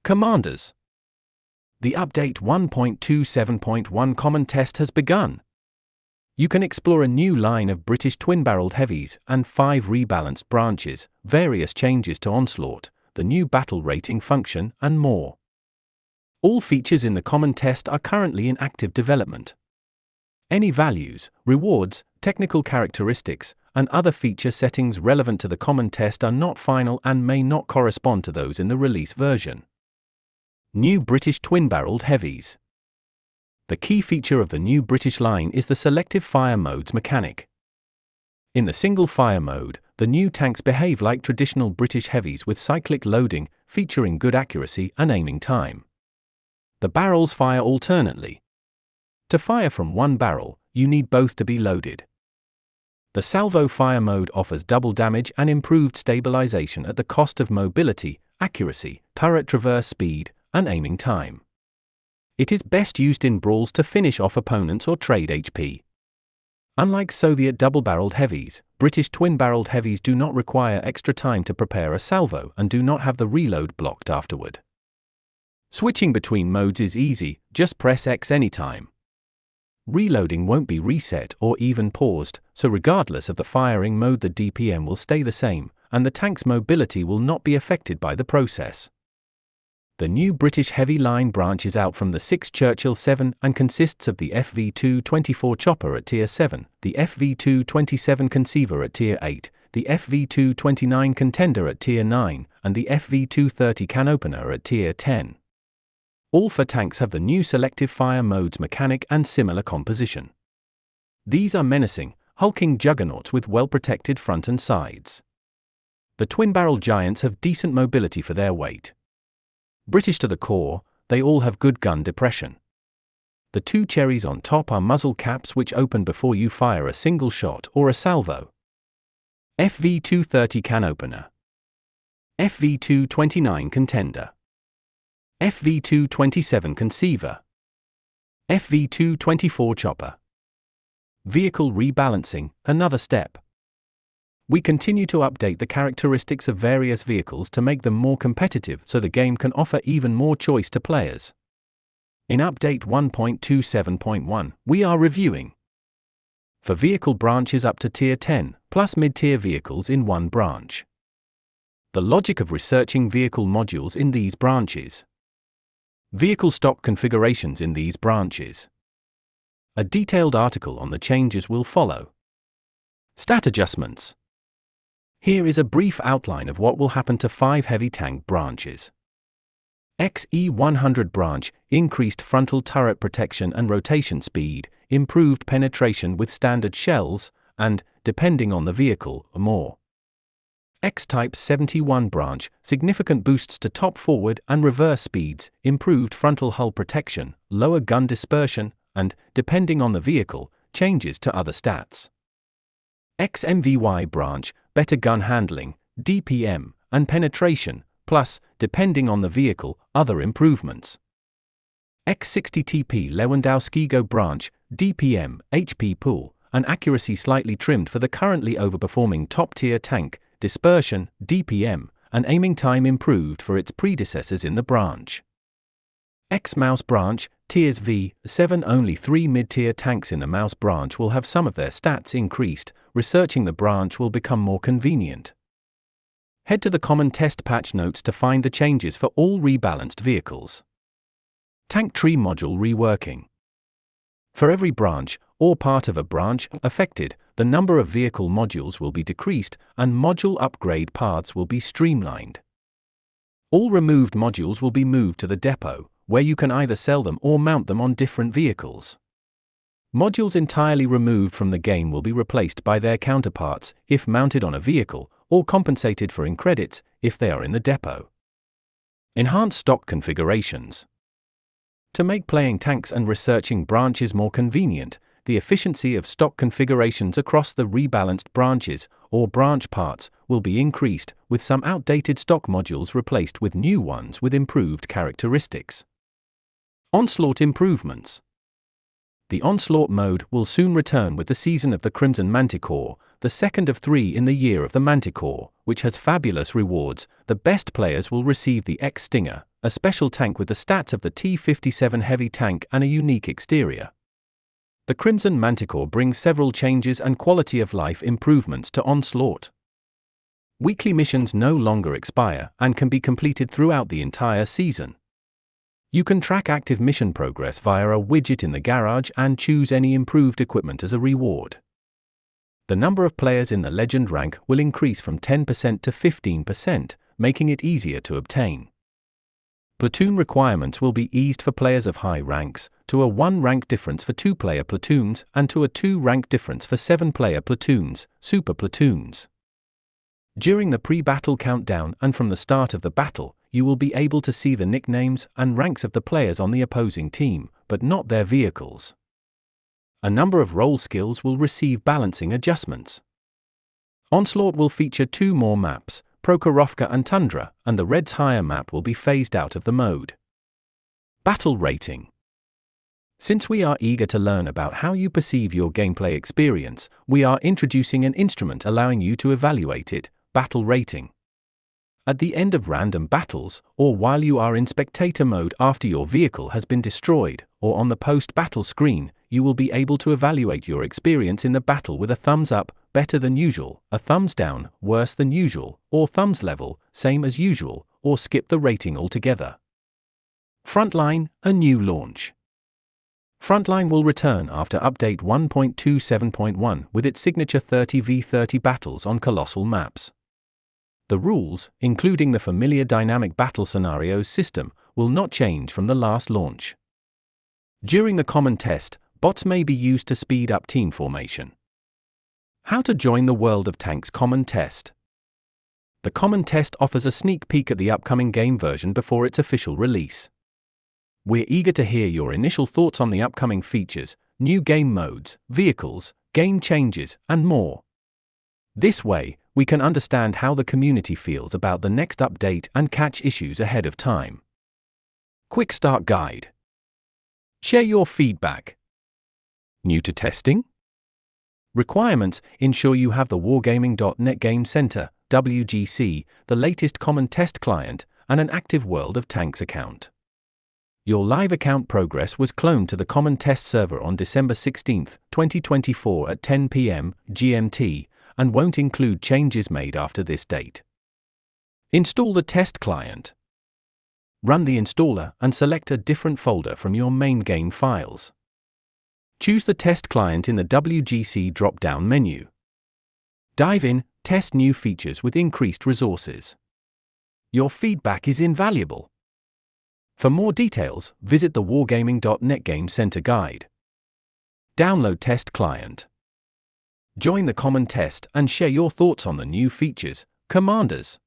Commanders. The Update 1.27.1 Common Test has begun. You can explore a new line of British twin-barreled heavies and 5 rebalanced branches, various changes to Onslaught, the new battle rating function, and more. All features in the Common Test are currently in active development. Any values, rewards, technical characteristics, and other feature settings relevant to the Common Test are not final and may not correspond to those in the release version. New British twin-barreled heavies. The key feature of the new British line is the selective fire modes mechanic. In the single fire mode, the new tanks behave like traditional British heavies with cyclic loading, featuring good accuracy and aiming time. The barrels fire alternately. To fire from one barrel, you need both to be loaded. The salvo fire mode offers double damage and improved stabilization at the cost of mobility, accuracy, turret traverse speed, and aiming time. It is best used in brawls to finish off opponents or trade HP. Unlike Soviet double-barreled heavies, British twin-barreled heavies do not require extra time to prepare a salvo and do not have the reload blocked afterward. Switching between modes is easy, just press X anytime. Reloading won't be reset or even paused, so regardless of the firing mode the DPM will stay the same, and the tank's mobility will not be affected by the process. The new British heavy line branches out from the 6 Churchill 7 and consists of the FV2-24 Chopper at Tier 7, the FV2-27 Conceiver at Tier 8, the FV2-29 Contender at Tier 9, and the FV2-30 Can Opener at Tier 10. All 4 tanks have the new selective fire modes mechanic and similar composition. These are menacing, hulking juggernauts with well-protected front and sides. The twin-barrel giants have decent mobility for their weight. British to the core, they all have good gun depression. The 2 cherries on top are muzzle caps which open before you fire a single shot or a salvo. FV2-30 Can Opener, FV2-29 Contender, FV2-27 Conceiver, FV2-24 Chopper. Vehicle rebalancing, another step. We continue to update the characteristics of various vehicles to make them more competitive so the game can offer even more choice to players. In Update 1.27.1, we are reviewing for vehicle branches up to Tier 10, plus mid-tier vehicles in one branch. The logic of researching vehicle modules in these branches. Vehicle stock configurations in these branches. A detailed article on the changes will follow. Stat adjustments. Here is a brief outline of what will happen to 5 heavy tank branches. XE100 branch, increased frontal turret protection and rotation speed, improved penetration with standard shells, and, depending on the vehicle, more. X-Type 71 branch, significant boosts to top forward and reverse speeds, improved frontal hull protection, lower gun dispersion, and, depending on the vehicle, changes to other stats. XMVY branch, better gun handling, DPM, and penetration, plus, depending on the vehicle, other improvements. X60TP Lewandowski branch, DPM, HP pool, and accuracy slightly trimmed for the currently overperforming top-tier tank, dispersion, DPM, and aiming time improved for its predecessors in the branch. X-Mouse branch, Tiers V7 only 3 mid-tier tanks in the Mouse branch will have some of their stats increased, researching the branch will become more convenient. Head to the Common Test patch notes to find the changes for all rebalanced vehicles. Tank tree module reworking. For every branch, or part of a branch, affected, the number of vehicle modules will be decreased, and module upgrade paths will be streamlined. All removed modules will be moved to the depot, where you can either sell them or mount them on different vehicles. Modules entirely removed from the game will be replaced by their counterparts, if mounted on a vehicle, or compensated for in credits, if they are in the depot. Enhanced stock configurations. To make playing tanks and researching branches more convenient, the efficiency of stock configurations across the rebalanced branches, or branch parts, will be increased, with some outdated stock modules replaced with new ones with improved characteristics. Onslaught improvements. The Onslaught mode will soon return with the season of the Crimson Manticore, the second of 3 in the year of the Manticore, which has fabulous rewards. The best players will receive the X-Stinger, a special tank with the stats of the T-57 heavy tank and a unique exterior. The Crimson Manticore brings several changes and quality of life improvements to Onslaught. Weekly missions no longer expire and can be completed throughout the entire season. You can track active mission progress via a widget in the garage and choose any improved equipment as a reward. The number of players in the Legend rank will increase from 10% to 15%, making it easier to obtain. Platoon requirements will be eased for players of high ranks, to a 1-rank difference for 2-player platoons, and to a 2-rank difference for 7-player platoons, super platoons. During the pre-battle countdown and from the start of the battle, you will be able to see the nicknames and ranks of the players on the opposing team, but not their vehicles. A number of role skills will receive balancing adjustments. Onslaught will feature 2 more maps, Prokhorovka and Tundra, and the Red's Higher map will be phased out of the mode. Battle rating. Since we are eager to learn about how you perceive your gameplay experience, we are introducing an instrument allowing you to evaluate it, battle rating. At the end of random battles, or while you are in spectator mode after your vehicle has been destroyed, or on the post-battle screen, you will be able to evaluate your experience in the battle with a thumbs up, better than usual, a thumbs down, worse than usual, or thumbs level, same as usual, or skip the rating altogether. Frontline, a new launch. Frontline will return after update 1.27.1 with its signature 30v30 battles on colossal maps. The rules, including the familiar dynamic battle scenarios system, will not change from the last launch. During the common test, bots may be used to speed up team formation. How to join the World of Tanks common test. The common test offers a sneak peek at the upcoming game version before its official release. We're eager to hear your initial thoughts on the upcoming features, new game modes, vehicles, game changes, and more. This way, we can understand how the community feels about the next update and catch issues ahead of time. Quick Start Guide. Share your feedback. New to testing? Requirements: ensure you have the Wargaming.net Game Center, WGC, the latest common test client, and an active World of Tanks account. Your live account progress was cloned to the common test server on December 16, 2024 at 10 p.m. GMT, and won't include changes made after this date. Install the test client. Run the installer and select a different folder from your main game files. Choose the test client in the WGC drop-down menu. Dive in, test new features with increased resources. Your feedback is invaluable. For more details, visit the Wargaming.net Game Center guide. Download test client. Join the common test and share your thoughts on the new features, Commanders.